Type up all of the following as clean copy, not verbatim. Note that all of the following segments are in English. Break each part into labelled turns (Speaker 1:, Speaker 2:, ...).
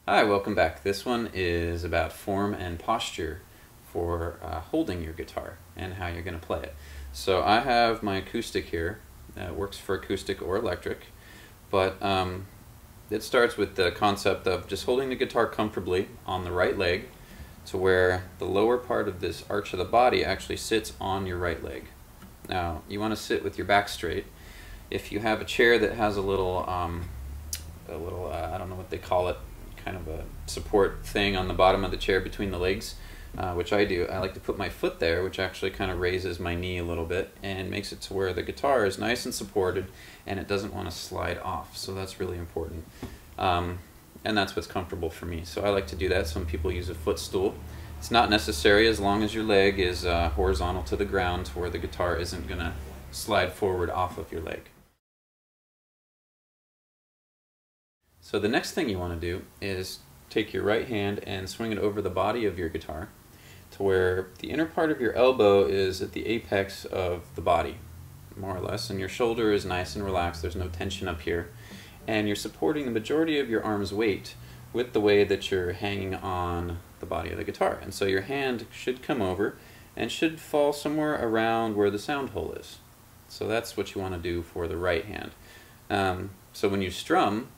Speaker 1: Hi, welcome back. This one is about form and posture for holding your guitar and how you're going to play it. So I have my acoustic here. It works for acoustic or electric, but it starts with the concept of just holding the guitar comfortably on the right leg to where the lower part of this arch of the body actually sits on your right leg. Now, you want to sit with your back straight. If you have a chair that has a little I don't know what they call it, kind of a support thing on the bottom of the chair between the legs, which I do. I like to put my foot there, which actually kind of raises my knee a little bit and makes it to where the guitar is nice and supported and it doesn't want to slide off. So that's really important. And that's what's comfortable for me. So I like to do that. Some people use a footstool. It's not necessary as long as your leg is horizontal to the ground where the guitar isn't going to slide forward off of your leg. So the next thing you want to do is take your right hand and swing it over the body of your guitar to where the inner part of your elbow is at the apex of the body, more or less, and your shoulder is nice and relaxed. There's no tension up here. And you're supporting the majority of your arm's weight with the way that you're hanging on the body of the guitar. And so your hand should come over and should fall somewhere around where the sound hole is. So that's what you want to do for the right hand. So when you strum,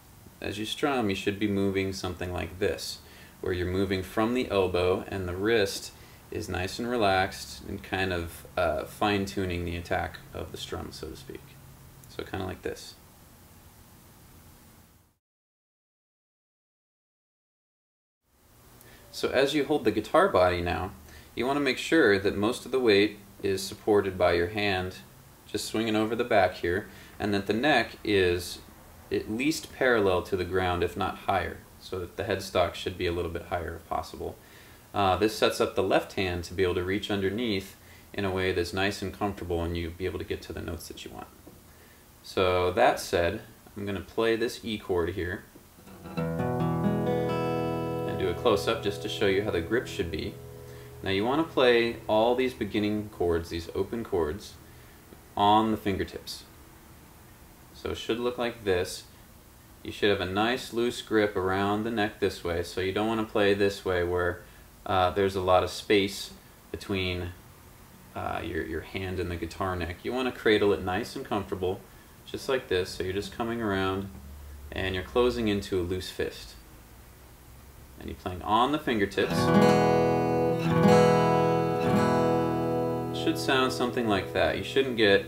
Speaker 1: as you strum, you should be moving something like this, where you're moving from the elbow and the wrist is nice and relaxed and kind of fine-tuning the attack of the strum, so to speak. So kind of like this. So as you hold the guitar body now, you want to make sure that most of the weight is supported by your hand just swinging over the back here, and that the neck is at least parallel to the ground, if not higher, so that the headstock should be a little bit higher if possible. This sets up the left hand to be able to reach underneath in a way that's nice and comfortable and you'll be able to get to the notes that you want. So that said, I'm going to play this E chord here and do a close-up just to show you how the grip should be. Now you want to play all these beginning chords, these open chords, on the fingertips. So it should look like this. You should have a nice loose grip around the neck this way, so you don't want to play this way where there's a lot of space between your hand and the guitar neck. You want to cradle it nice and comfortable, just like this, so you're just coming around and you're closing into a loose fist. And you're playing on the fingertips. It should sound something like that. You shouldn't get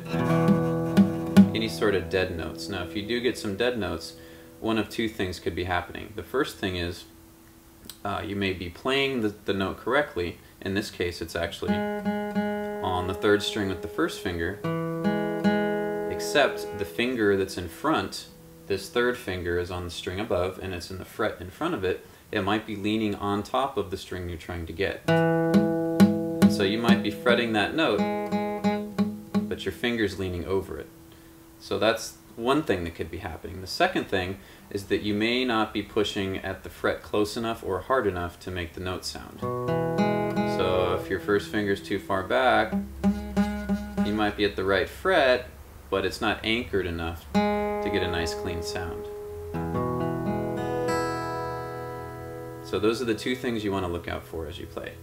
Speaker 1: any sort of dead notes. Now if you do get some dead notes, one of two things could be happening. The first thing is you may be playing the note correctly. In this case it's actually on the third string with the first finger, except the finger that's in front, this third finger is on the string above and it's in the fret in front of it. It might be leaning on top of the string you're trying to get. So you might be fretting that note, but your finger's leaning over it. So that's one thing that could be happening. The second thing is that you may not be pushing at the fret close enough or hard enough to make the note sound. So if your first finger's too far back, you might be at the right fret, but it's not anchored enough to get a nice clean sound. So those are the two things you want to look out for as you play.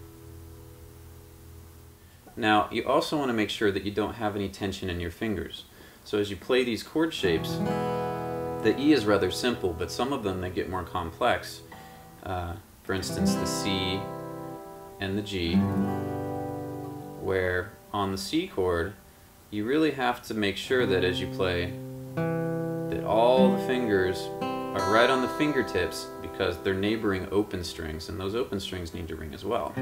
Speaker 1: Now you also want to make sure that you don't have any tension in your fingers. So as you play these chord shapes, the E is rather simple, but some of them they get more complex. For instance, the C and the G, where on the C chord, you really have to make sure that as you play, that all the fingers are right on the fingertips because they're neighboring open strings, and those open strings need to ring as well.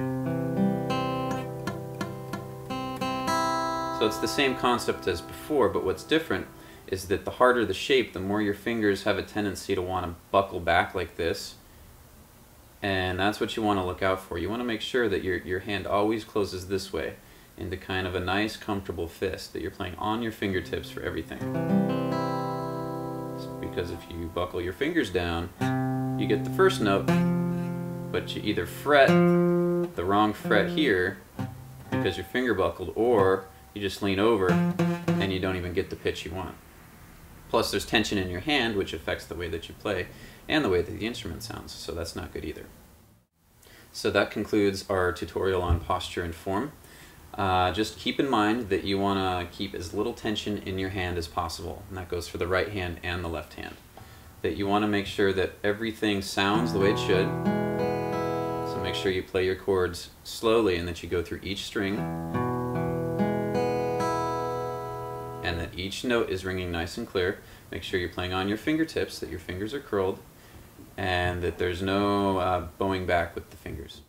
Speaker 1: So it's the same concept as before, but what's different is that the harder the shape, the more your fingers have a tendency to want to buckle back like this. And that's what you want to look out for. You want to make sure that your hand always closes this way into kind of a nice, comfortable fist, that you're playing on your fingertips for everything. Because if you buckle your fingers down, you get the first note, but you either fret the wrong fret here because your finger buckled, or you just lean over and you don't even get the pitch you want. Plus there's tension in your hand, which affects the way that you play. and the way that the instrument sounds, so that's not good either. So that concludes our tutorial on posture and form. Just keep in mind that you want to keep as little tension in your hand as possible, and that goes for the right hand and the left hand. That you want to make sure that everything sounds the way it should, so make sure you play your chords slowly and that you go through each string, and that each note is ringing nice and clear. Make sure you're playing on your fingertips, that your fingers are curled, and that there's no bowing back with the fingers.